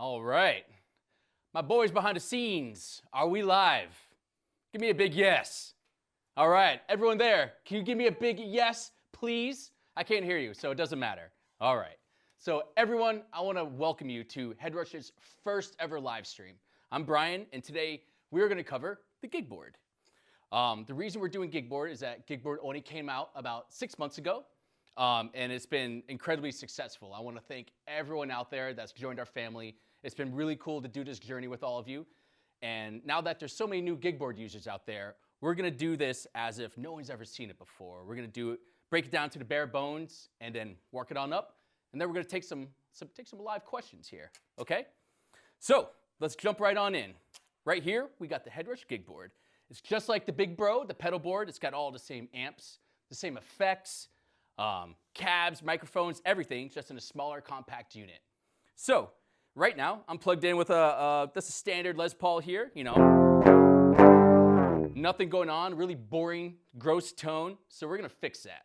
All right. My boys behind the scenes, are we live? Give me a big yes. All right, everyone there, can you give me a big yes, please? I can't hear you, so it doesn't matter. All right. So everyone, I want to welcome you to HeadRush's first ever live stream. I'm Brian, and today we're going to cover the Gigboard. The reason we're doing Gigboard is that Gigboard only came out about 6 months ago, and it's been incredibly successful. I want to thank everyone out there that's joined our family. It's been really cool to do this journey with all of you. And now that there's so many new Gigboard users out there, we're going to do this as if no one's ever seen it before. We're going to do it, break it down to the bare bones, and then work it on up. And then we're going to take some live questions here, okay? So let's jump right on in. Right here, we got the HeadRush Gigboard. It's just like the Big Bro, the pedal board. It's got all the same amps, the same effects, cabs, microphones, everything, just in a smaller, compact unit. So right now, I'm plugged in with just a standard Les Paul here, you know. Nothing going on, really boring, gross tone. So we're going to fix that.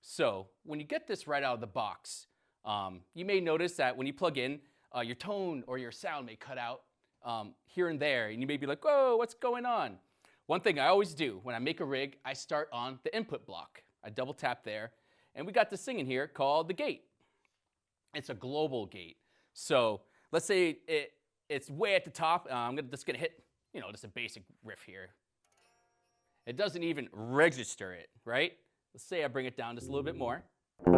So when you get this right out of the box, you may notice that when you plug in, your tone or your sound may cut out here and there. And you may be like, whoa, what's going on? One thing I always do when I make a rig, I start on the input block. I double tap there. And we got this thing in here called the gate. It's a global gate. So let's say it's way at the top. I'm just going to hit, you know, just a basic riff here. It doesn't even register it, right? Let's say I bring it down just a little bit more. We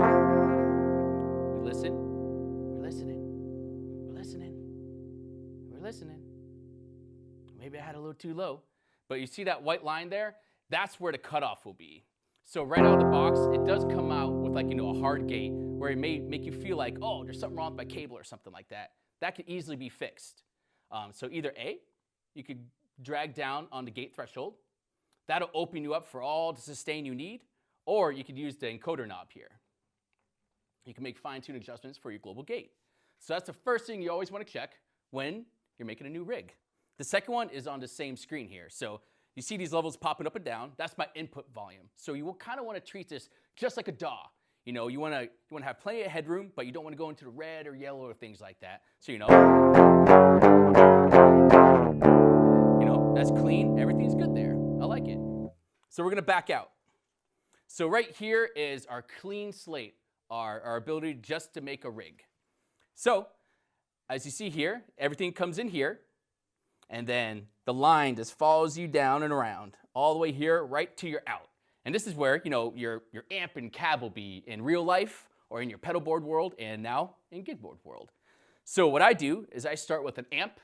listen. We're listening. We're listening. We're listening. Maybe I had a little too low. But you see that white line there? That's where the cutoff will be. So right out of the box, it does come out with, like, you know, a hard gate where it may make you feel like, oh, there's something wrong with my cable or something like that. That could easily be fixed. So either A, you could drag down on the gate threshold. That'll open you up for all the sustain you need. Or you could use the encoder knob here. You can make fine-tune adjustments for your global gate. So that's the first thing you always want to check when you're making a new rig. The second one is on the same screen here. So you see these levels popping up and down. That's my input volume. So you will kind of want to treat this just like a DAW. You know, you want to have plenty of headroom, but you don't want to go into the red or yellow or things like that. So you know, that's clean. Everything's good there. I like it. So we're going to back out. So right here is our clean slate, our ability just to make a rig. So as you see here, everything comes in here, and then the line just follows you down and around all the way here right to your out. And this is where, you know, your amp and cab will be in real life or in your pedal board world and now in Gigboard world. So what I do is I start with an amp,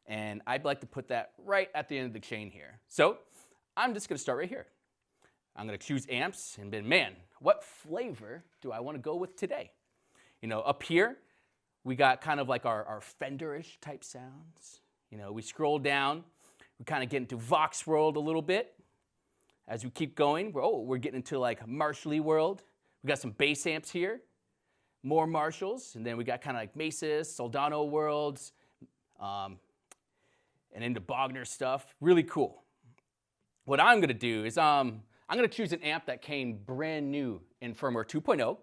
and I'd like to put that right at the end of the chain here. So I'm just going to start right here. I'm going to choose amps, and then, man, what flavor do I want to go with today? You know, up here, we got kind of like our Fender-ish type sounds. You know, we scroll down, we kind of get into Vox world a little bit. As we keep going, we're getting into like Marshall-y world. We got some bass amps here, more Marshalls, and then we got kind of like Mesas, Soldano worlds, and into Bogner stuff. Really cool. What I'm going to do is I'm going to choose an amp that came brand new in Firmware 2.0.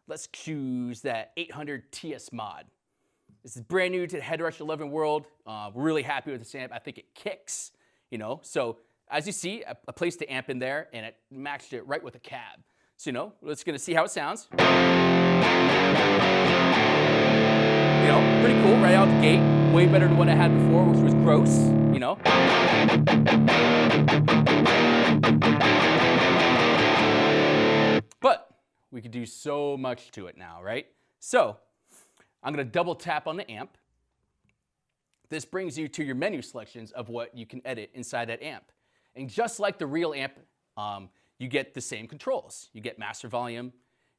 Let's choose that 800 TS mod. This is brand new to the HeadRush 11 world. We're really happy with this amp. I think it kicks, you know. So as you see, I placed the amp in there, and it matched it right with a cab. So, you know, we're just going to see how it sounds. You know, pretty cool right out the gate. Way better than what I had before, which was gross, you know. But we could do so much to it now, right? So I'm going to double tap on the amp. This brings you to your menu selections of what you can edit inside that amp. And just like the real amp, you get the same controls. You get master volume,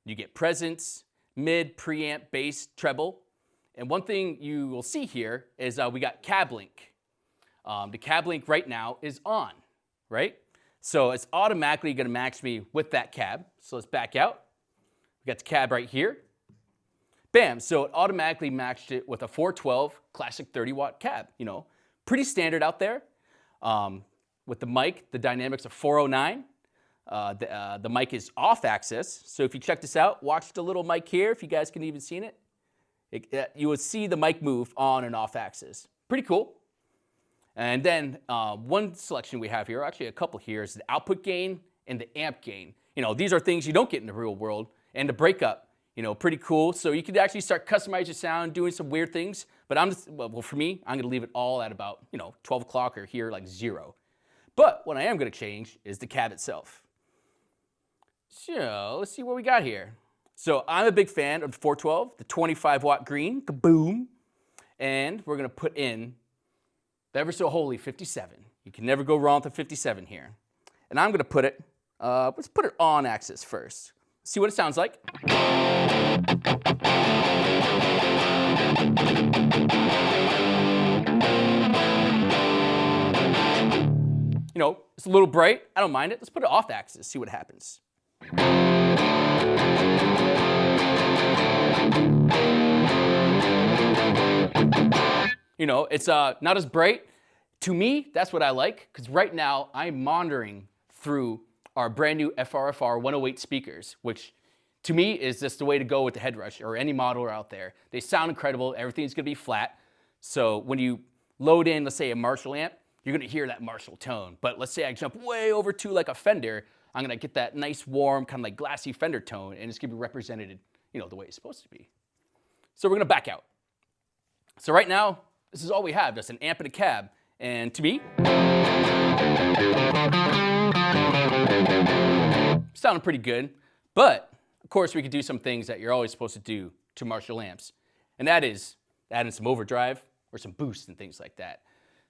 you get presence, mid, preamp, bass, treble. And one thing you will see here is we got cab link. The cab link right now is on, right? So it's automatically going to match me with that cab. So let's back out. We got the cab right here. Bam, so it automatically matched it with a 412 classic 30-watt cab. You know, pretty standard out there. With the mic, the dynamics of 409. The mic is off axis. So if you check this out, watch the little mic here, if you guys can even see it. you would see the mic move on and off axis. Pretty cool. And then one selection we have here, actually a couple here, is the output gain and the amp gain. You know, these are things you don't get in the real world. And the breakup, you know, pretty cool. So you could actually start customizing your sound, doing some weird things. But well, for me, I'm gonna leave it all at about, you know, 12 o'clock or here like 0. But what I am gonna change is the cab itself. So let's see what we got here. So I'm a big fan of the 412, the 25 watt green, Kaboom. And we're gonna put in the ever so holy 57. You can never go wrong with a 57 here. And I'm gonna put it, let's put it on axis first. See what it sounds like. You know, it's a little bright. I don't mind it. Let's put it off axis, see what happens. You know, it's not as bright. To me, that's what I like, because right now I'm monitoring through our brand new FRFR 108 speakers, which to me is just the way to go with the HeadRush or any modeler out there. They sound incredible. Everything's gonna be flat. So when you load in, let's say a Marshall amp, you're gonna hear that Marshall tone. But let's say I jump way over to like a Fender, I'm gonna get that nice, warm, kind of like glassy Fender tone, and it's gonna be represented, you know, the way it's supposed to be. So we're gonna back out. So right now, this is all we have, just an amp and a cab. And to me, sounded pretty good. But of course, we could do some things that you're always supposed to do to Marshall amps. And that is add in some overdrive or some boost and things like that.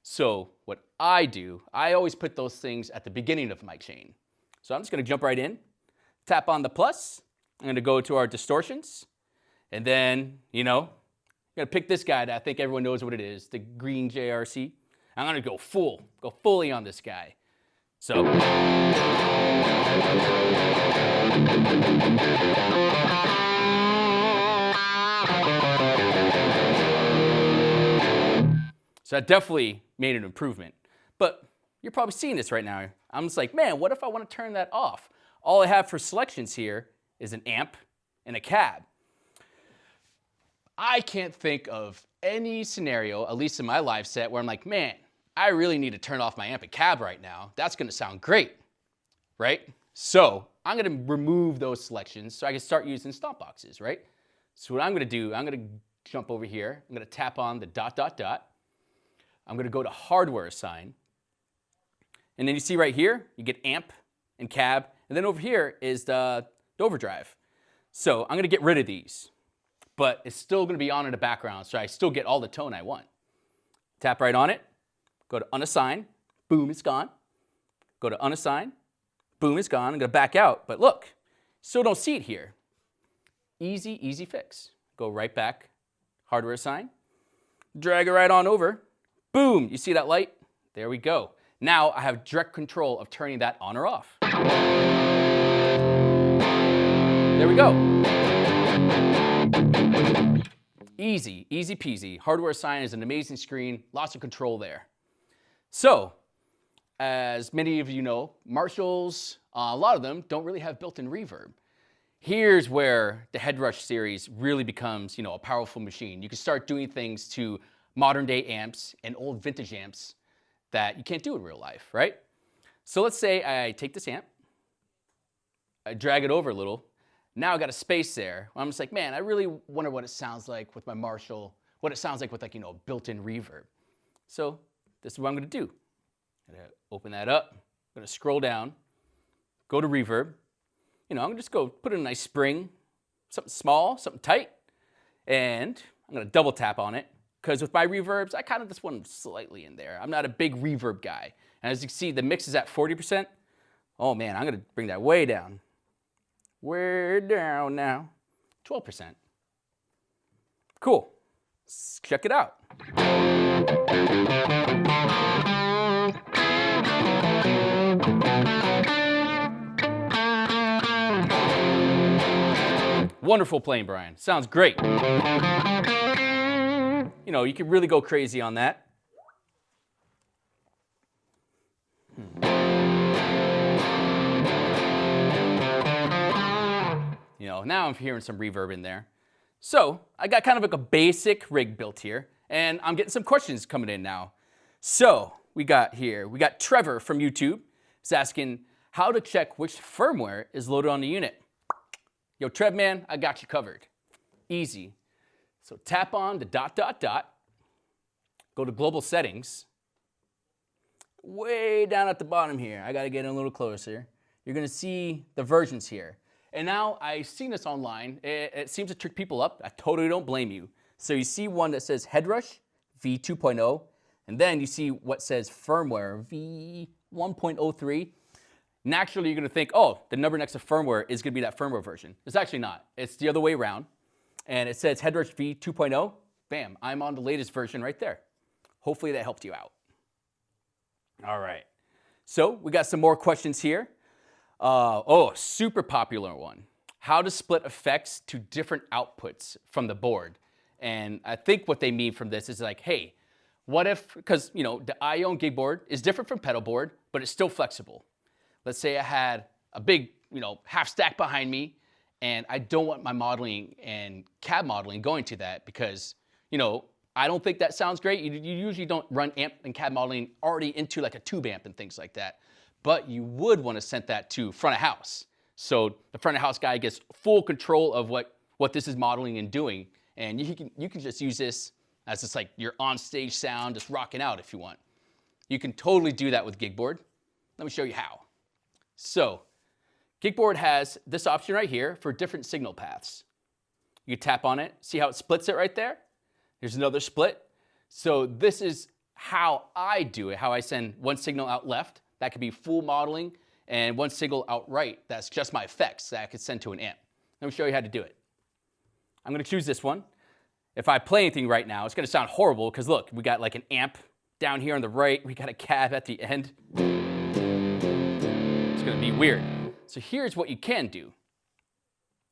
So what I do, I always put those things at the beginning of my chain. So I'm just gonna jump right in, tap on the plus. I'm gonna go to our distortions. And then, you know, I'm gonna pick this guy that I think everyone knows what it is, the green JRC. I'm gonna go fully on this guy. So. So that definitely made an improvement. But you're probably seeing this right now. I'm just like, man, what if I want to turn that off? All I have for selections here is an amp and a cab. I can't think of any scenario, at least in my live set, where I'm like, man, I really need to turn off my amp and cab right now. That's gonna sound great, right? So I'm gonna remove those selections so I can start using stomp boxes, right? So what I'm gonna do, I'm gonna jump over here. I'm gonna tap on the dot, dot, dot. I'm gonna go to hardware assign. And then you see right here, you get amp and cab. And then over here is the overdrive. So I'm gonna get rid of these, but it's still gonna be on in the background, so I still get all the tone I want. Tap right on it, go to unassign, boom, it's gone. Go to unassign, boom, it's gone. I'm gonna back out, but look, still don't see it here. Easy, easy fix. Go right back, hardware assign, drag it right on over, boom, you see that light? There we go. Now I have direct control of turning that on or off. There we go. Easy, easy peasy. Hardware assign is an amazing screen, lots of control there. So, as many of you know, Marshalls, a lot of them don't really have built-in reverb. Here's where the HeadRush series really becomes, you know, a powerful machine. You can start doing things to modern day amps and old vintage amps that you can't do in real life, right? So let's say I take this amp, I drag it over a little. Now I got a space there. I'm just like, man, I really wonder what it sounds like with my Marshall, what it sounds like with, like, you know, built-in reverb. So this is what I'm gonna do. I'm gonna open that up. I'm gonna scroll down, go to reverb. You know, I'm gonna just go put in a nice spring, something small, something tight, and I'm gonna double tap on it, because with my reverbs, I kind of just want them slightly in there. I'm not a big reverb guy. And as you can see, the mix is at 40%. Oh man, I'm gonna bring that way down. Way down now, 12%. Cool, let's check it out. Wonderful playing, Brian, sounds great. You know, you can really go crazy on that. You know, now I'm hearing some reverb in there. So I got kind of like a basic rig built here, and I'm getting some questions coming in now. So we got Trevor from YouTube. He's asking how to check which firmware is loaded on the unit. Yo, Trev, man, I got you covered. Easy. So tap on the ... Go to global settings. Way down at the bottom here, I gotta get in a little closer. You're gonna see the versions here. And now I've seen this online. It seems to trick people up. I totally don't blame you. So you see one that says HeadRush v2.0, and then you see what says firmware v1.03. Naturally, you're gonna think, oh, the number next to firmware is gonna be that firmware version. It's actually not. It's the other way around. And it says HeadRush v2.0. Bam, I'm on the latest version right there. Hopefully that helped you out. All right, so we got some more questions here. Super popular one. How to split effects to different outputs from the board. And I think what they mean from this is like, hey, what if, because you know, the I-own Gigboard is different from pedal board, but it's still flexible. Let's say I had a big, half stack behind me, and I don't want my modeling and cab modeling going to that because, I don't think that sounds great. You usually don't run amp and cab modeling already into like a tube amp and things like that. But you would want to send that to front of house. So the front of house guy gets full control of what this is modeling and doing. And you can just use this as just like your on-stage sound, just rocking out if you want. You can totally do that with Gigboard. Let me show you how. So Gigboard has this option right here for different signal paths. You tap on it, see how it splits it right there? Here's another split. So this is how I do it, how I send one signal out left. That could be full modeling, and one signal out right. That's just my effects that I could send to an amp. Let me show you how to do it. I'm gonna choose this one. If I play anything right now, it's gonna sound horrible because look, we got like an amp down here on the right. We got a cab at the end. It's gonna be weird. So here's what you can do.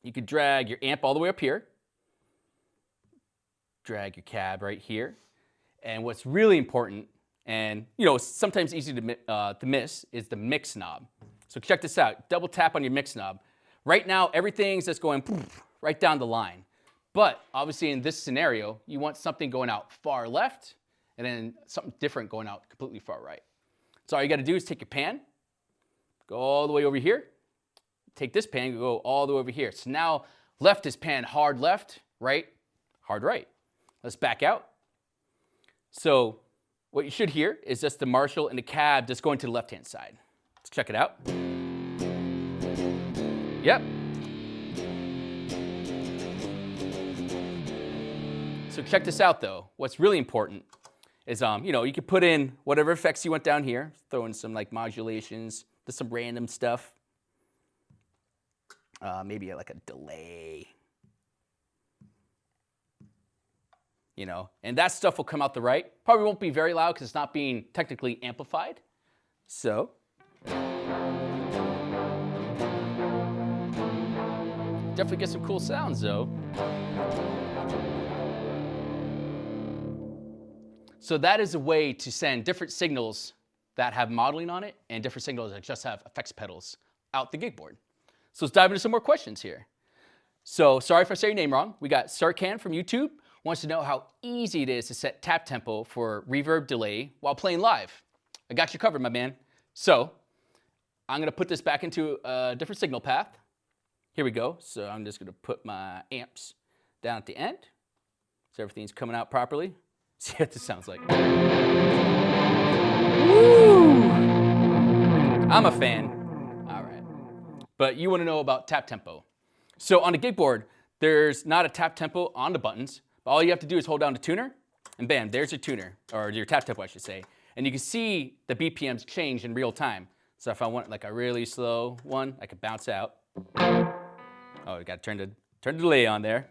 You could drag your amp all the way up here. Drag your cab right here. And what's really important, and sometimes easy to miss, is the mix knob. So check this out. Double tap on your mix knob. Right now, everything's just going right down the line. But obviously in this scenario, you want something going out far left and then something different going out completely far right. So all you gotta do is take your pan, go all the way over here, take this pan, go all the way over here. So now left is pan hard left, right, hard right. Let's back out. So what you should hear is just the Marshall and the cab just going to the left-hand side. Let's check it out. Yep. So check this out though. What's really important is, you can put in whatever effects you want down here, throw in some like modulations, just some random stuff. Maybe like a delay. And that stuff will come out the right. Probably won't be very loud because it's not being technically amplified. So, definitely get some cool sounds though. So that is a way to send different signals that have modeling on it and different signals that just have effects pedals out the Gigboard. So let's dive into some more questions here. So sorry if I say your name wrong. We got Sarkan from YouTube. Wants to know how easy it is to set tap tempo for reverb delay while playing live. I got you covered, my man. So I'm gonna put this back into a different signal path. Here we go. So I'm just gonna put my amps down at the end so everything's coming out properly. See what this sounds like. Woo! I'm a fan. All right. But you wanna know about tap tempo. So on the Gigboard, there's not a tap tempo on the buttons. All you have to do is hold down the tuner, and bam, there's your tuner, or your tap tempo, I should say. And you can see the BPMs change in real time. So if I want like a really slow one, I could bounce out. Oh, we got to turn the delay on there.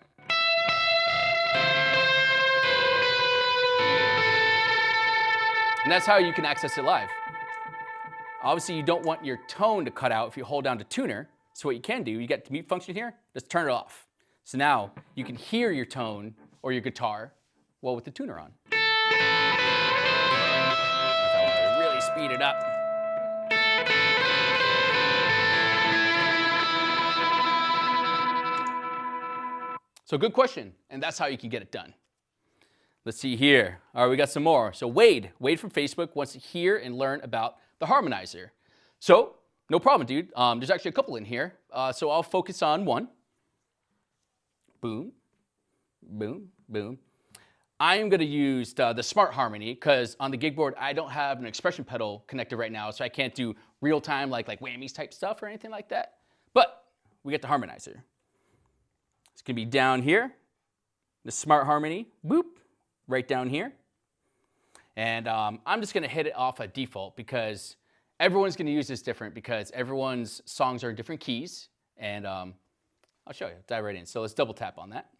And that's how you can access it live. Obviously, you don't want your tone to cut out if you hold down the tuner. So what you can do, you get the mute function here, just turn it off. So now you can hear your tone or your guitar, well, with the tuner on. If I want to really speed it up. So good question, and that's how you can get it done. Let's see here. All right, we got some more. So Wade from Facebook wants to hear and learn about the harmonizer. So no problem, dude. There's actually a couple in here. So I'll focus on one. Boom, boom, boom. I am going to use the Smart Harmony because on the Gigboard, I don't have an expression pedal connected right now, so I can't do real-time like whammies type stuff or anything like that. But we get the harmonizer. It's going to be down here. The Smart Harmony, boop, right down here. And I'm just going to hit it off at default because everyone's going to use this different because everyone's songs are in different keys. And I'll show you, dive right in. So let's double tap on that.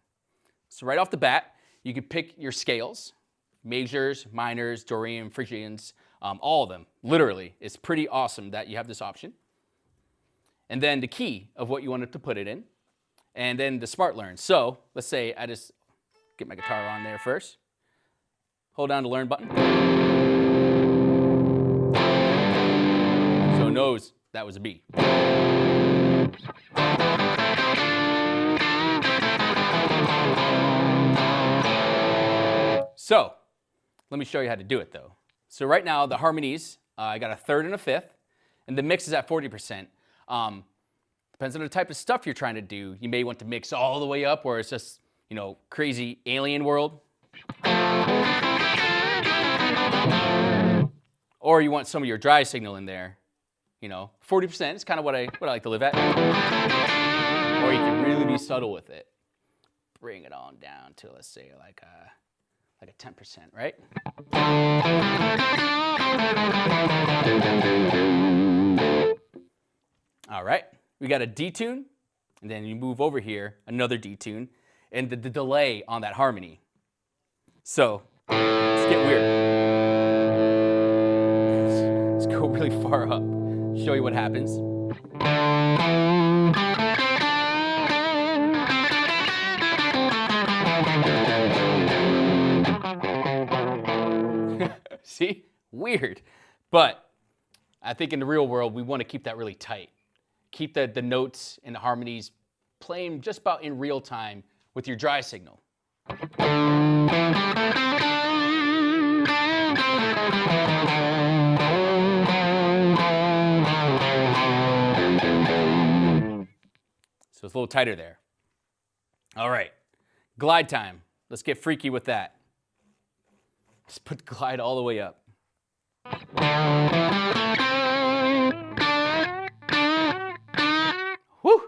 So right off the bat, you can pick your scales, majors, minors, Dorian, Phrygians, all of them, literally. It's pretty awesome that you have this option. And then the key of what you wanted to put it in. And then the Smart Learn. So let's say I just get my guitar on there first. Hold down the Learn button. So it knows that was a B. So let me show you how to do it though. So right now the harmonies, I got a third and a fifth, and the mix is at 40%. Depends on the type of stuff you're trying to do. You may want to mix all the way up where it's just, you know, crazy alien world. Or you want some of your dry signal in there. You know, 40% is kind of what I like to live at. Or you can really be subtle with it. Bring it on down to, let's say, like a 10%, right? All right, we got a detune, and then you move over here, another detune, and the delay on that harmony. So let's get weird. Let's go really far up, show you what happens. See? Weird. But I think in the real world, we want to keep that really tight. Keep the notes and the harmonies playing just about in real time with your dry signal. So it's a little tighter there. All right. Glide time. Let's get freaky with that. Just put the glide all the way up. Woo!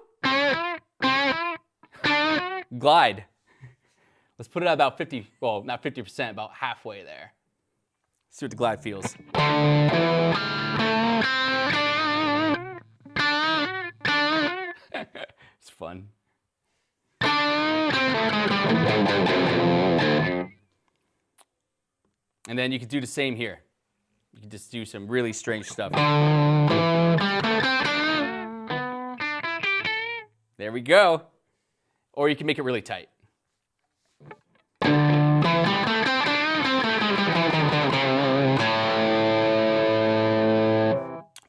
Glide. Let's put it at about 50, well, not 50%, about halfway there. See what the glide feels. It's fun. And then you can do the same here. You can just do some really strange stuff. There we go. Or you can make it really tight.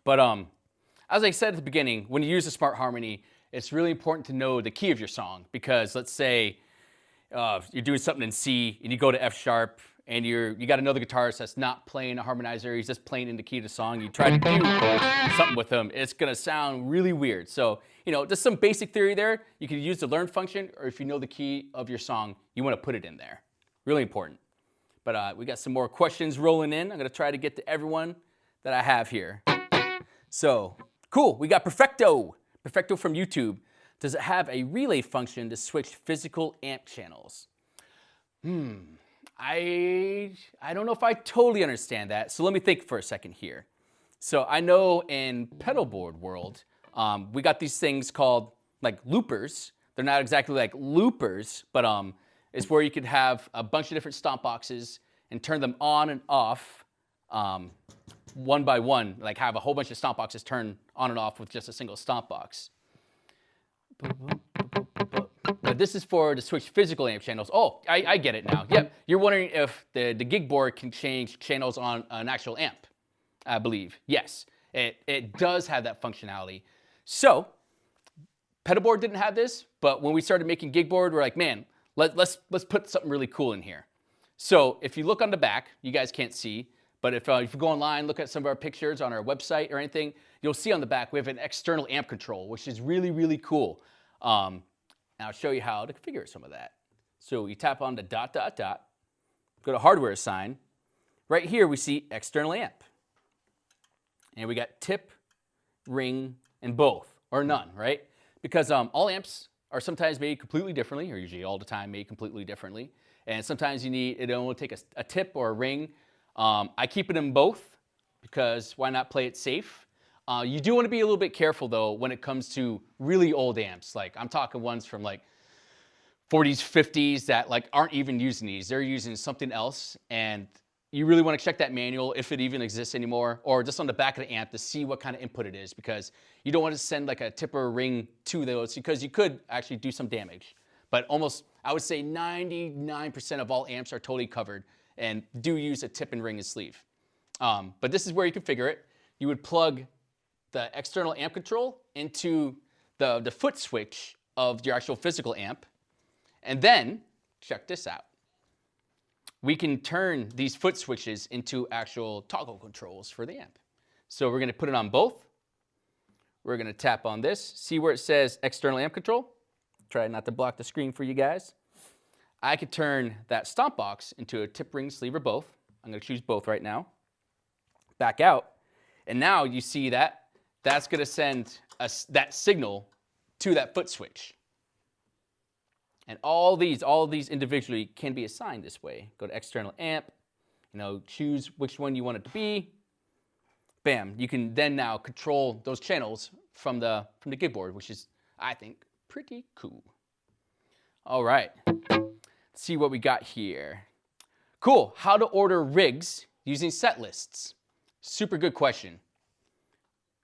But as I said at the beginning, when you use a Smart Harmony, it's really important to know the key of your song because let's say you're doing something in C and you go to F sharp and you got another guitarist that's not playing a harmonizer, he's just playing in the key of the song, you try to do something with him, it's gonna sound really weird. So, you know, just some basic theory there. You can use the learn function, or if you know the key of your song, you wanna put it in there. Really important. But we got some more questions rolling in. I'm gonna try to get to everyone that I have here. So, cool, we got Perfecto. Perfecto from YouTube. Does it have a relay function to switch physical amp channels? I don't know if I totally understand that, so let me think for a second here. So I know in pedal board world, we got these things called like loopers. They're not exactly like loopers, but it's where you could have a bunch of different stomp boxes and turn them on and off one by one, like have a whole bunch of stomp boxes turn on and off with just a single stomp box. But this is for to switch physical amp channels. Oh, I get it now. Yep, you're wondering if the Gigboard can change channels on an actual amp, I believe. Yes, it does have that functionality. So, pedal board didn't have this, but when we started making Gigboard, we're like, man, let's put something really cool in here. So if you look on the back, you guys can't see, but if you go online, look at some of our pictures on our website or anything, you'll see on the back we have an external amp control, which is really, really cool. And I'll show you how to configure some of that. So you tap on the dot, dot, dot, go to hardware assign. Right here we see external amp. And we got tip, ring, and both, or none, right? Because all amps are sometimes made completely differently, or usually all the time made completely differently. And sometimes it only take a tip or a ring. I keep it in both because why not play it safe? You do want to be a little bit careful though when it comes to really old amps. Like I'm talking ones from like 40s, 50s that like aren't even using these. They're using something else, and you really want to check that manual if it even exists anymore, or just on the back of the amp to see what kind of input it is, because you don't want to send like a tip or a ring to those because you could actually do some damage. But almost, I would say 99% of all amps are totally covered and do use a tip and ring and sleeve. But this is where you configure it. You would plug the external amp control into the foot switch of your actual physical amp. And then, check this out. We can turn these foot switches into actual toggle controls for the amp. So we're going to put it on both. We're going to tap on this. See where it says external amp control? Try not to block the screen for you guys. I could turn that stomp box into a tip, ring, sleeve, or both. I'm going to choose both right now. Back out. And now you see that that's going to send that signal to that foot switch. And all these individually can be assigned this way. Go to external amp, choose which one you want it to be. Bam, you can then now control those channels from the Gigboard, which is, I think, pretty cool. All right, let's see what we got here. Cool, how to order rigs using set lists. Super good question.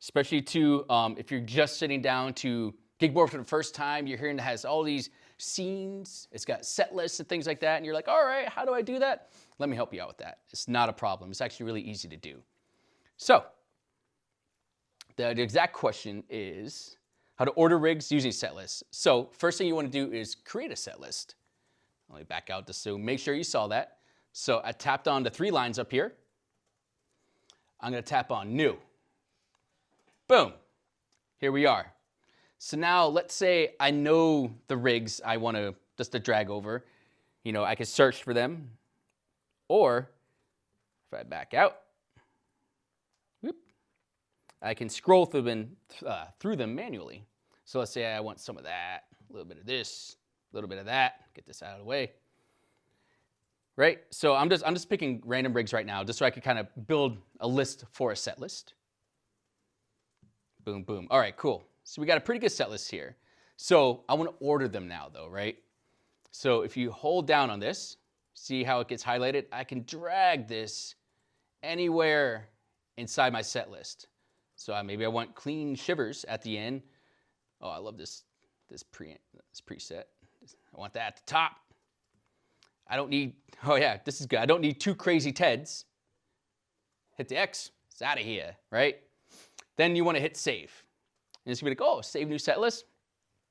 Especially if you're just sitting down to Gigboard for the first time, you're hearing it has all these scenes, it's got set lists and things like that, and you're like, all right, how do I do that? Let me help you out with that. It's not a problem. It's actually really easy to do. So, the exact question is how to order rigs using set lists. So, first thing you want to do is create a set list. Let me back out just so make sure you saw that. So, I tapped on the 3 lines up here. I'm going to tap on New. Boom. Here we are. So now let's say I know the rigs I want to just to drag over. I can search for them. Or if I back out, whoop, I can scroll through them manually. So let's say I want some of that, a little bit of this, a little bit of that. Get this out of the way. Right? So I'm just picking random rigs right now just so I can kind of build a list for a set list. Boom, boom. All right, cool. So we got a pretty good set list here. So I want to order them now though, right? So if you hold down on this, see how it gets highlighted? I can drag this anywhere inside my set list. So maybe I want clean shivers at the end. Oh, I love this preset. I want that at the top. I don't need, oh yeah, this is good. I don't need 2 crazy Teds. Hit the X, it's out of here, right? Then you want to hit save. And it's going to be like, oh, save new set list?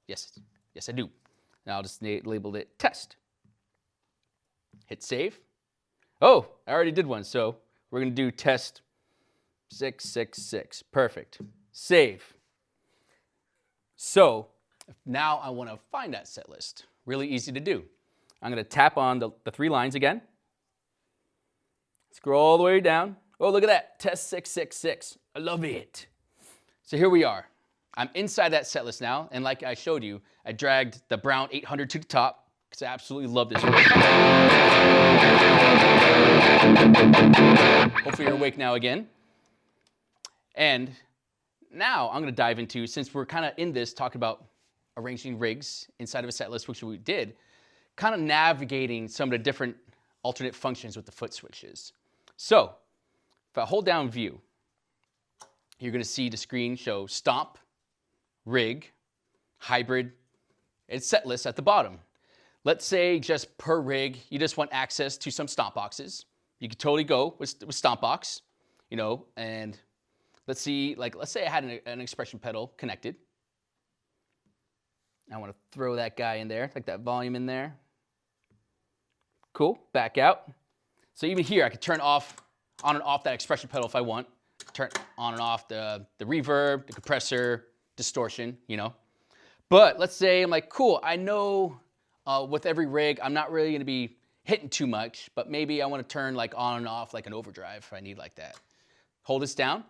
Yes, I do. Now I'll just label it test. Hit save. Oh, I already did one, so we're going to do test 666. Perfect. Save. So now I want to find that set list. Really easy to do. I'm going to tap on the 3 lines again. Scroll all the way down. Oh, look at that. Test 666. I love it. So here we are. I'm inside that set list now, and like I showed you, I dragged the Brown 800 to the top because I absolutely love this rig. Hopefully you're awake now again. And now I'm going to dive into, since we're kind of in this talking about arranging rigs inside of a set list, which we did, kind of navigating some of the different alternate functions with the foot switches. So if I hold down view, you're going to see the screen show stomp, rig, hybrid, and set list at the bottom. Let's say just per rig, you just want access to some stomp boxes. You could totally go with stomp box, and let's say I had an expression pedal connected. I want to throw that guy in there, like that volume in there. Cool, back out. So even here, I could turn on and off that expression pedal if I want. Turn on and off the reverb, the compressor, distortion, you know. But let's say I'm like, cool, I know with every rig, I'm not really gonna be hitting too much, but maybe I wanna turn like on and off like an overdrive if I need like that. Hold this down.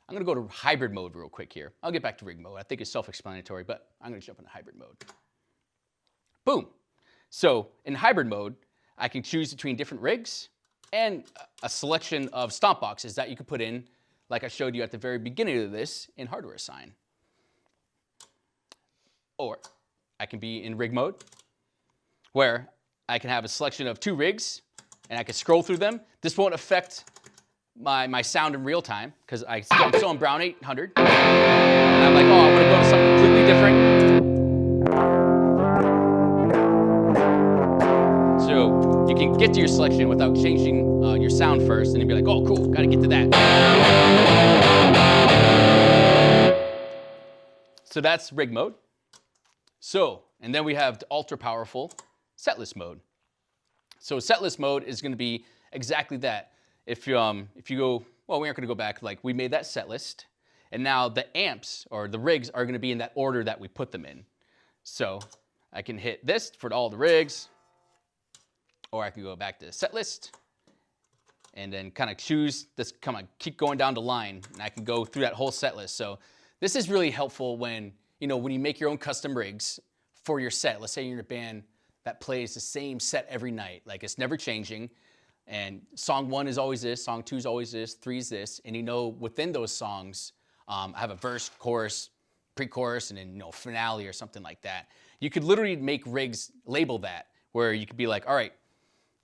I'm gonna go to hybrid mode real quick here. I'll get back to rig mode. I think it's self-explanatory, but I'm gonna jump into hybrid mode. Boom. So in hybrid mode, I can choose between different rigs and a selection of stomp boxes that you can put in, like I showed you at the very beginning of this in hardware assign. Or I can be in rig mode, where I can have a selection of 2 rigs, and I can scroll through them. This won't affect my sound in real time, because I'm still on Brown 800. And I'm like, oh, I want to go to something completely different. So you can get to your selection without changing your sound first, and then be like, oh, cool, got to get to that. So that's rig mode. So, and then we have the ultra powerful setlist mode. So setlist mode is going to be exactly that. If you go, well, we aren't going to go back. Like, we made that set list, and now the amps or the rigs are going to be in that order that we put them in. So I can hit this for all the rigs, or I can go back to set list and then kind of choose this, kind of keep going down the line, and I can go through that whole set list. So this is really helpful when, you know, when you make your own custom rigs for your set. Let's say you're in a band that plays the same set every night, like it's never changing. And song 1 is always this, song 2 is always this, 3 is this, and you know within those songs, I have a verse, chorus, pre-chorus, and then, you know, finale or something like that. You could literally make rigs label that, where you could be like, all right,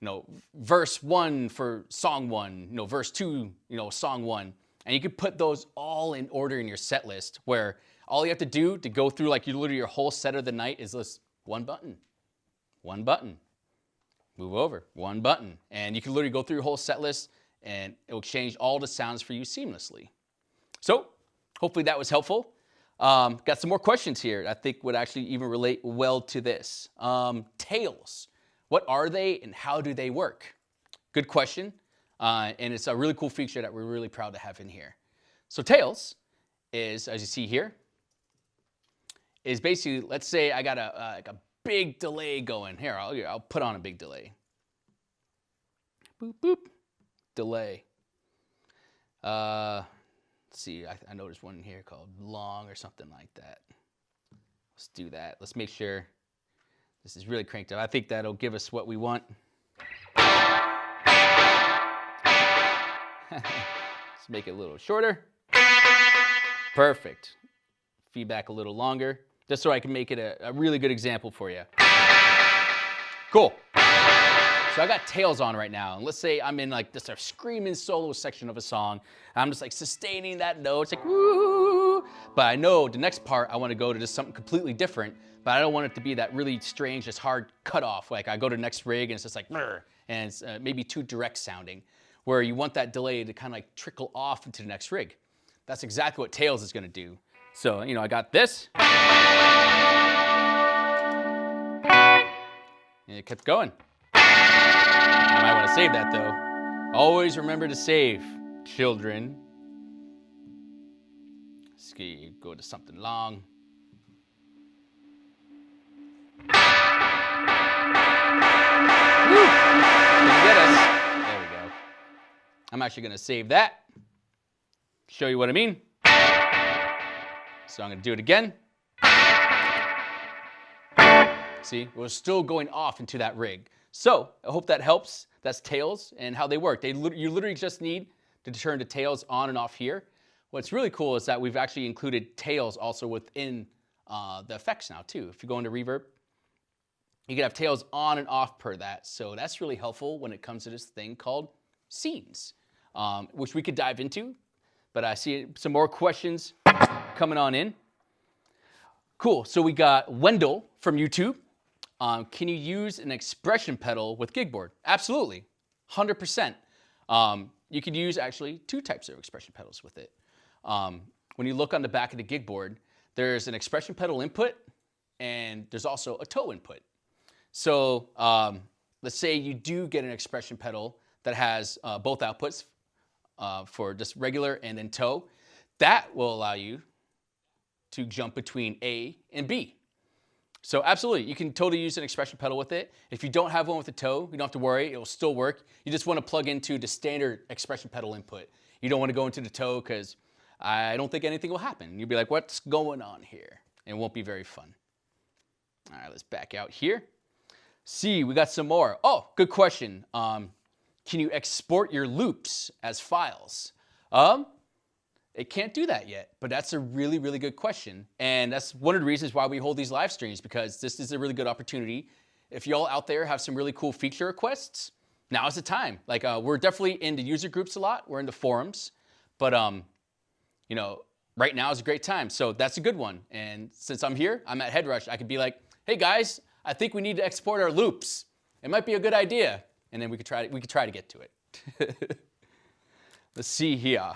you know, verse 1 for song 1, you know, verse 2, you know, song 1, and you could put those all in order in your set list, where all you have to do to go through like literally your whole set of the night is this one button, move over, one button. And you can literally go through your whole set list and it will change all the sounds for you seamlessly. So hopefully that was helpful. Got some more questions here I think would actually even relate well to this. Tails, what are they and how do they work? Good question. And it's a really cool feature that we're really proud to have in here. So tails is, as you see here, is basically, let's say I got like a big delay going. Here, I'll put on a big delay. Boop, boop, delay. Let's see, I noticed one here called long or something like that. Let's do that. Let's make sure this is really cranked up. I think that'll give us what we want. Let's make it a little shorter. Perfect. Feedback a little longer, just so I can make it a really good example for you. Cool. So I got tails on right now, and let's say I'm in like this screaming solo section of a song. I'm just like sustaining that note. It's like woo, but I know the next part I want to go to just something completely different. But I don't want it to be that really strange, just hard cutoff. Like I go to the next rig and it's just like and it's maybe too direct sounding. Where you want that delay to kind of like trickle off into the next rig. That's exactly what tails is going to do. So, you know, I got this. And it kept going. I might want to save that though. Always remember to save, children. Let's go to something long. Woo! Gonna get us. There we go. I'm actually going to save that. Show you what I mean. So I'm going to do it again. See, we're still going off into that rig. So I hope that helps. That's tails and how they work. You literally just need to turn the tails on and off here. What's really cool is that we've actually included tails also within the effects now too. If you go into Reverb, you can have tails on and off per that. So that's really helpful when it comes to this thing called scenes, which we could dive into. But I see some more questions coming on in. Cool, so we got Wendell from YouTube. Can you use an expression pedal with Gigboard? Absolutely, 100%. You could use actually 2 types of expression pedals with it. When you look on the back of the Gigboard, there's an expression pedal input and there's also a toe input. So let's say you do get an expression pedal that has both outputs for just regular and then toe. That will allow you to jump between A and B. So absolutely, you can totally use an expression pedal with it. If you don't have one with a toe, you don't have to worry, it will still work. You just want to plug into the standard expression pedal input. You don't want to go into the toe because I don't think anything will happen. You'll be like, what's going on here? And it won't be very fun. All right, let's back out here. See, we got some more. Oh, good question. Can you export your loops as files? It can't do that yet, but that's a really, really good question. And that's one of the reasons why we hold these live streams, because this is a really good opportunity. If y'all out there have some really cool feature requests, now is the time. Like, we're definitely in the user groups a lot. We're in the forums, but you know, right now is a great time. So that's a good one. And since I'm here, I'm at HeadRush, I could be like, hey guys, I think we need to export our loops. It might be a good idea. And then we could try to get to it. Let's see here.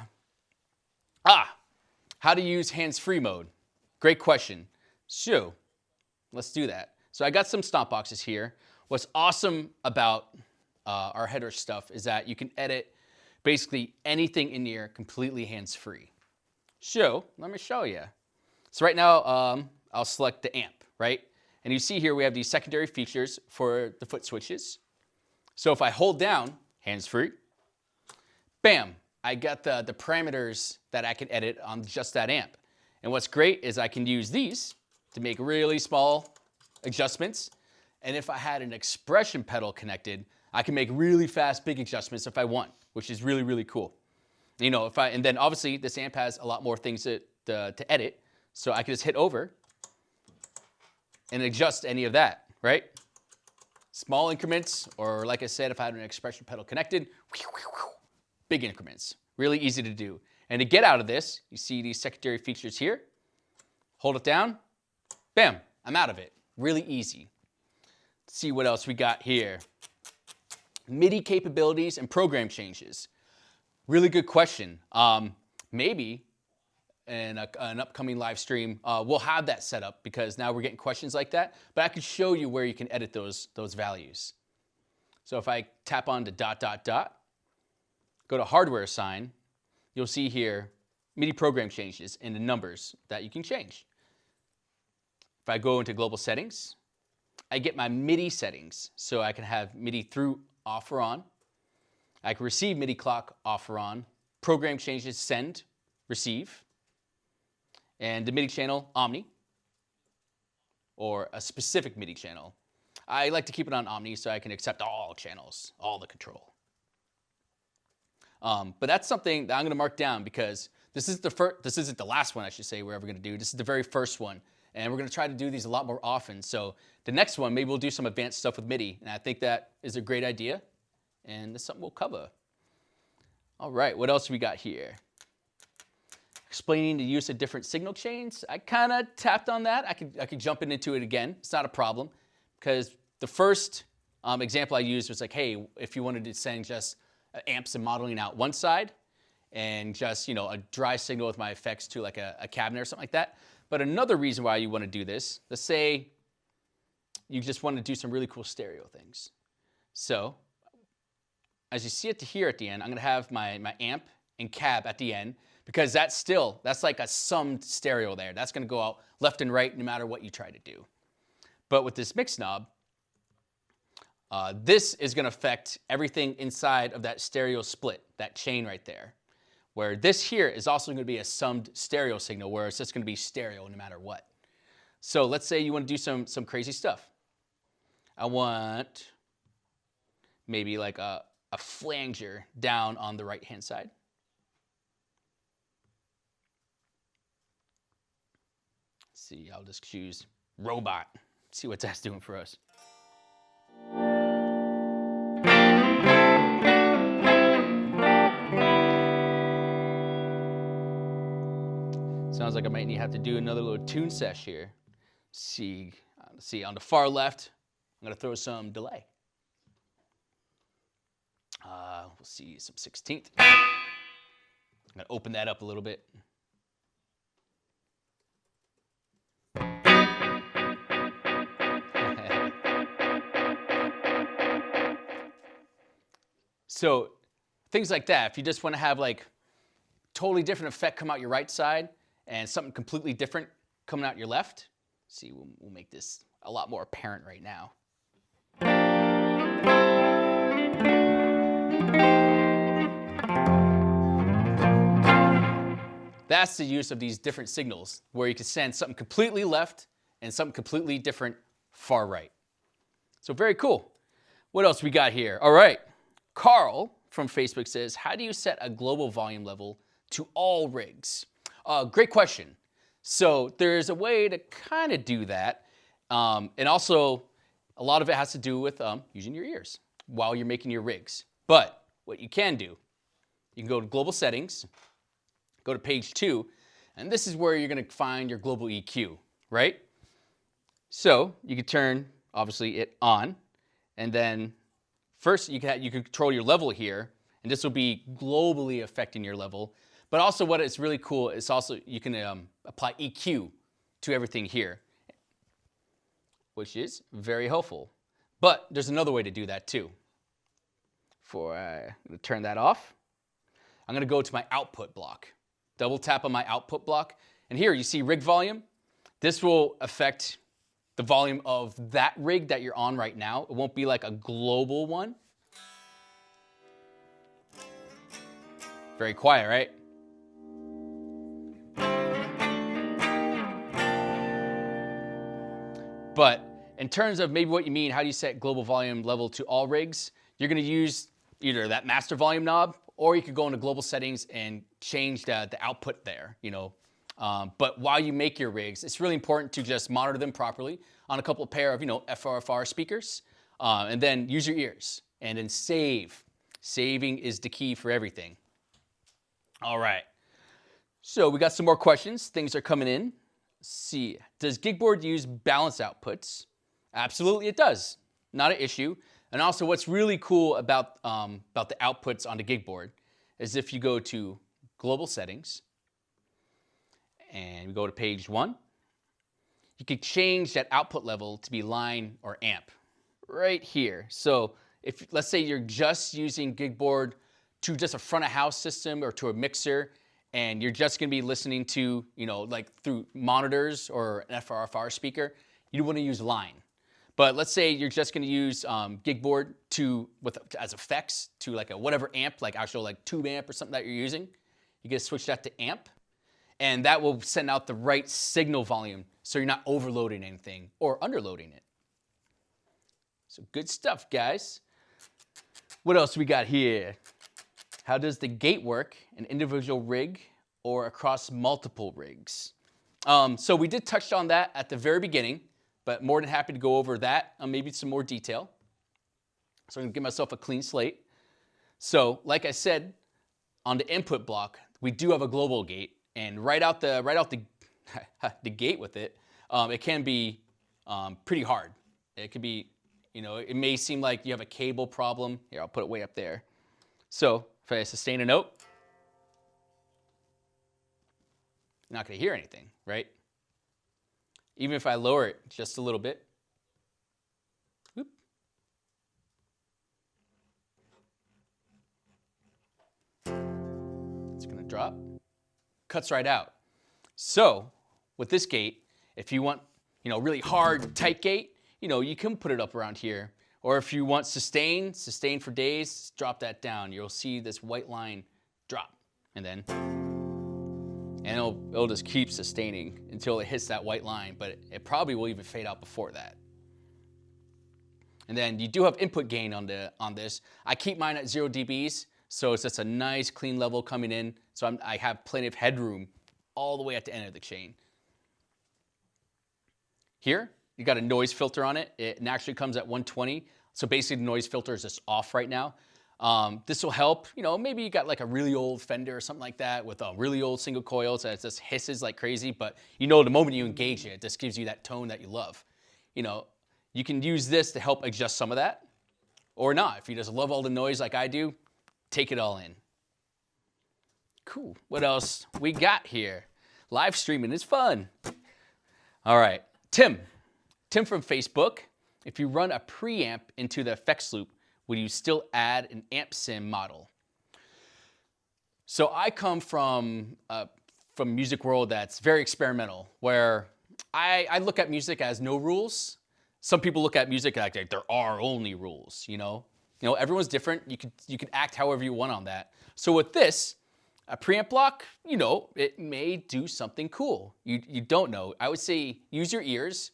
How to use hands-free mode. Great question. So let's do that. So I got some stomp boxes here. What's awesome about our HeadRush stuff is that you can edit basically anything in here completely hands-free. So let me show you. So right now, I'll select the amp, right? And you see here we have these secondary features for the foot switches. So if I hold down hands-free, bam, I got the parameters that I can edit on just that amp. And what's great is I can use these to make really small adjustments. And if I had an expression pedal connected, I can make really fast, big adjustments if I want, which is really, really cool. You know, and then obviously this amp has a lot more things to edit. So I can just hit over and adjust any of that, right? Small increments, or like I said, if I had an expression pedal connected, big increments. Really easy to do. And to get out of this, you see these secondary features here. Hold it down. Bam, I'm out of it. Really easy. Let's see what else we got here. MIDI capabilities and program changes. Really good question. Maybe in an upcoming live stream, we'll have that set up, because now we're getting questions like that. But I could show you where you can edit those values. So if I tap on the ... go to hardware sign, you'll see here MIDI program changes and the numbers that you can change. If I go into global settings, I get my MIDI settings. So I can have MIDI through off or on. I can receive MIDI clock off or on. Program changes, send, receive. And the MIDI channel, Omni, or a specific MIDI channel. I like to keep it on Omni so I can accept all channels, all the control. But that's something that I'm going to mark down, because this isn't the last one, I should say, we're ever going to do. This is the very first one. And we're going to try to do these a lot more often. So the next one, maybe we'll do some advanced stuff with MIDI. And I think that is a great idea. And that's something we'll cover. All right, what else we got here? Explaining the use of different signal chains. I kind of tapped on that. I could jump into it again. It's not a problem, because the first example I used was like, hey, if you wanted to send just amps and modeling out one side, and just, you know, a dry signal with my effects to like a cabinet or something like that. But another reason why you want to do this, let's say you just want to do some really cool stereo things. So as you see it here at the end, I'm going to have my amp and cab at the end, because that's like a summed stereo there. That's going to go out left and right no matter what you try to do. But with this mix knob, this is going to affect everything inside of that stereo split, that chain right there. Where this here is also going to be a summed stereo signal, where it's just going to be stereo no matter what. So let's say you want to do some crazy stuff. I want maybe like a flanger down on the right-hand side. Let's see, I'll just choose robot. See what that's doing for us. Sounds like I might have to do another little tune sesh here. Let's see, on the far left, I'm going to throw some delay. We'll see some 16th. I'm going to open that up a little bit. So things like that, if you just want to have like totally different effect come out your right side and something completely different coming out your left, see, we'll make this a lot more apparent right now. That's the use of these different signals, where you can send something completely left and something completely different far right. So very cool. What else we got here? All right, Carl from Facebook says, how do you set a global volume level to all rigs? Great question. So there's a way to kind of do that. And also, a lot of it has to do with using your ears while you're making your rigs. But what you can do, you can go to Global Settings, go to page 2, and this is where you're going to find your global EQ, right? So you can turn, obviously, it on, and then first you can control your level here, and this will be globally affecting your level. But also what is really cool is also you can apply EQ to everything here, which is very helpful. But there's another way to do that too. I'm going to turn that off. I'm going to go to my output block. Double tap on my output block. And here you see rig volume. This will affect the volume of that rig that you're on right now. It won't be like a global one. Very quiet, right? But in terms of maybe what you mean, how do you set global volume level to all rigs? You're going to use either that master volume knob, or you could go into global settings and change the output there, you know. But while you make your rigs, it's really important to just monitor them properly on a couple of pair of, you know, FRFR speakers, and then use your ears, and then save. Saving is the key for everything. All right. So we got some more questions. Things are coming in. Let's see, does Gigboard use balance outputs? Absolutely, it does. Not an issue. And also, what's really cool about the outputs on the Gigboard is if you go to Global Settings and we go to page 1, you can change that output level to be line or amp right here. So if, let's say you're just using Gigboard to just a front of house system or to a mixer, and you're just going to be listening to, you know, like through monitors or an FRFR speaker, you want to use line. But let's say you're just going to use Gigboard as effects to like a whatever amp, like actual like tube amp or something that you're using. You get to switch that to amp, and that will send out the right signal volume so you're not overloading anything or underloading it. So good stuff, guys. What else we got here? How does the gate work, an individual rig or across multiple rigs? So we did touch on that at the very beginning, but more than happy to go over that, maybe some more detail. So I'm gonna give myself a clean slate. So like I said, on the input block, we do have a global gate, and right out the the gate with it, it can be pretty hard. It could be, you know, it may seem like you have a cable problem. Here, I'll put it way up there. So if I sustain a note, you're not going to hear anything, right? Even if I lower it just a little bit, whoop, it's going to drop, cuts right out. So with this gate, if you want, you know, really hard, tight gate, you know, you can put it up around here. Or if you want sustain for days, drop that down. You'll see this white line drop, and then it'll just keep sustaining until it hits that white line, but it probably will even fade out before that. And then you do have input gain on this. I keep mine at 0 dBs, so it's just a nice clean level coming in. So I have plenty of headroom all the way at the end of the chain. Here, you got a noise filter on it. It naturally comes at 120. So basically the noise filter is just off right now. This will help, you know, maybe you got like a really old Fender or something like that with a really old single coil, so it just hisses like crazy, but you know the moment you engage it, it just gives you that tone that you love. You know, you can use this to help adjust some of that, or not. If you just love all the noise like I do, take it all in. Cool. What else we got here? Live streaming is fun. All right, Tim from Facebook. If you run a preamp into the effects loop, would you still add an amp sim model? So I come from music world that's very experimental, where I look at music as no rules. Some people look at music like there are only rules, you know? You know, everyone's different. You could act however you want on that. So with this, a preamp block, you know, it may do something cool. You don't know. I would say use your ears,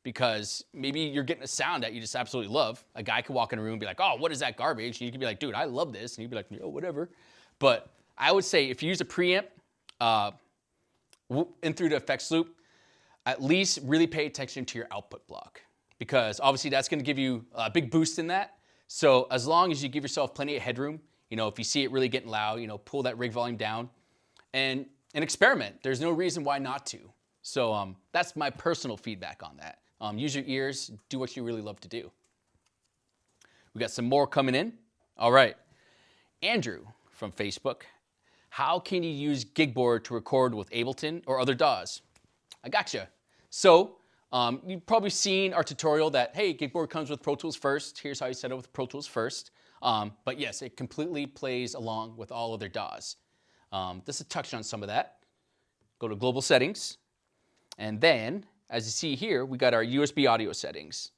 because maybe you're getting a sound that you just absolutely love. A guy could walk in a room and be like, oh, what is that garbage? And you could be like, dude, I love this. And you'd be like, yo, whatever. But I would say if you use a preamp in through the effects loop, at least really pay attention to your output block, because obviously that's going to give you a big boost in that. So as long as you give yourself plenty of headroom, you know, if you see it really getting loud, you know, pull that rig volume down and experiment. There's no reason why not to. So that's my personal feedback on that. Use your ears, do what you really love to do. We got some more coming in. All right. Andrew from Facebook. How can you use Gigboard to record with Ableton or other DAWs? I gotcha. So you've probably seen our tutorial that, hey, Gigboard comes with Pro Tools first. Here's how you set it with Pro Tools first. But yes, it completely plays along with all other DAWs. This is touched on some of that. Go to Global Settings. And then, as you see here, we got our USB audio settings.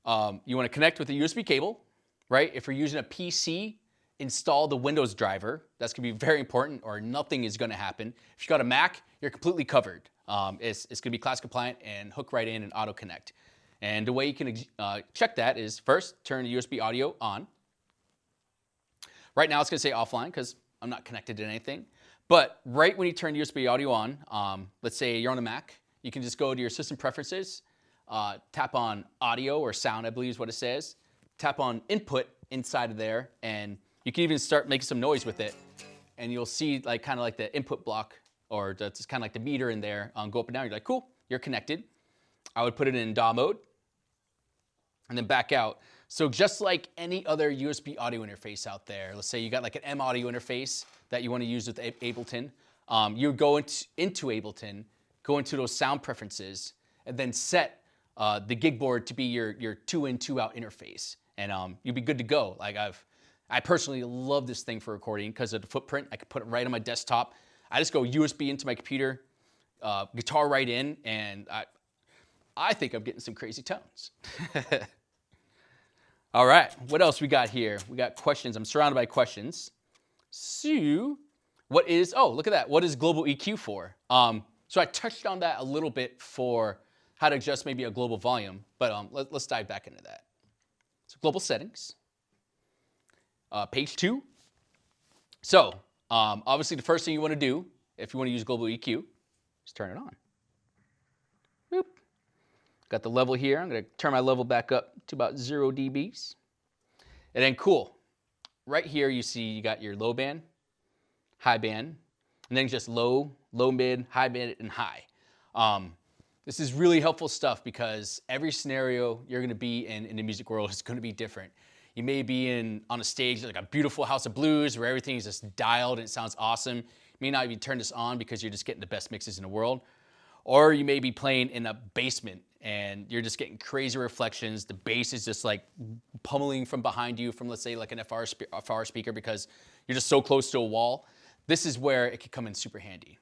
You want to connect with a USB cable, right? If you're using a PC, install the Windows driver. That's going to be very important, or nothing is going to happen. If you've got a Mac, you're completely covered. It's going to be class compliant and hook right in and auto connect. And the way you can check that is first, turn the USB audio on. Right now it's going to say offline because I'm not connected to anything. But right when you turn USB audio on, let's say you're on a Mac, you can just go to your system preferences, tap on audio or sound, I believe is what it says. Tap on input inside of there, and you can even start making some noise with it. And you'll see like kind of like the input block, or that's kind of like the meter in there, go up and down. You're like, cool, you're connected. I would put it in DAW mode and then back out. So just like any other USB audio interface out there, let's say you got like an M audio interface that you want to use with Ableton, you go into Ableton, go into those sound preferences, and then set the Gigboard to be your 2-in, 2-out interface, and you'll be good to go. Like I personally love this thing for recording because of the footprint. I could put it right on my desktop. I just go USB into my computer, guitar right in, and I think I'm getting some crazy tones. All right, what else we got here? We got questions. I'm surrounded by questions. So, oh, look at that. What is global EQ for? So I touched on that a little bit for how to adjust maybe a global volume, but let's dive back into that. So global settings, page 2. So obviously the first thing you want to do if you want to use global EQ is turn it on. Boop. Got the level here. I'm going to turn my level back up to about 0 dBs. And then cool. Right here you see you got your low band, high band, and then just low, mid, high mid, and high. This is really helpful stuff because every scenario you're going to be in the music world is going to be different. You may be on a stage like a beautiful house of blues where everything is just dialed and it sounds awesome. You may not even turn this on because you're just getting the best mixes in the world. Or you may be playing in a basement and you're just getting crazy reflections. The bass is just like pummeling from behind you from, let's say, like an FR speaker because you're just so close to a wall. This is where it could come in super handy.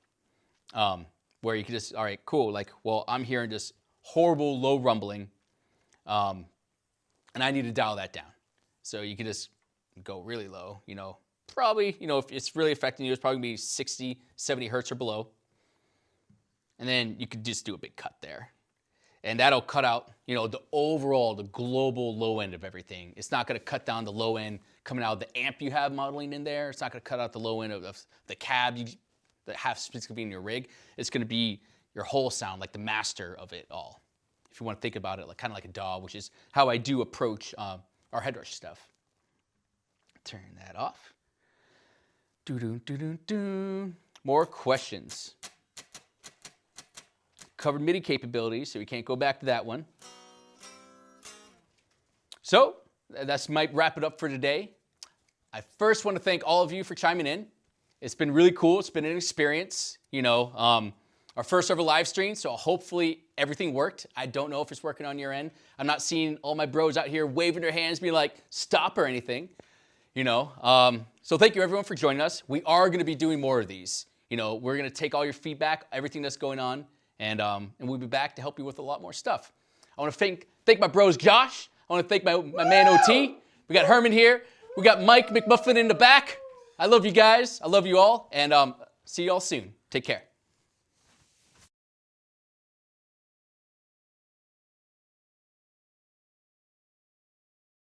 Where you can just, all right, cool. Like, well, I'm hearing this horrible low rumbling and I need to dial that down. So you can just go really low, you know, probably, you know, if it's really affecting you, it's probably gonna be 60, 70 hertz or below. And then you could just do a big cut there. And that'll cut out, you know, the global low end of everything. It's not gonna cut down the low end coming out of the amp you have modeling in there. It's not gonna cut out the low end of the cab that have specifically in your rig. It's gonna be your whole sound, like the master of it all. If you wanna think about it like kind of like a DAW, which is how I do approach our HeadRush stuff. Turn that off. More questions. Covered MIDI capabilities, so we can't go back to that one. So that's might wrap it up for today. I first want to thank all of you for chiming in. It's been really cool. It's been an experience. You know, our first ever live stream, so hopefully everything worked. I don't know if it's working on your end. I'm not seeing all my bros out here waving their hands, being like, stop or anything, you know. So thank you everyone for joining us. We are gonna be doing more of these. You know, we're gonna take all your feedback, everything that's going on, and we'll be back to help you with a lot more stuff. I wanna thank my bros Josh. I wanna thank my man OT. We got Herman here. We got Mike McMuffin in the back. I love you guys. I love you all, and see you all soon. Take care.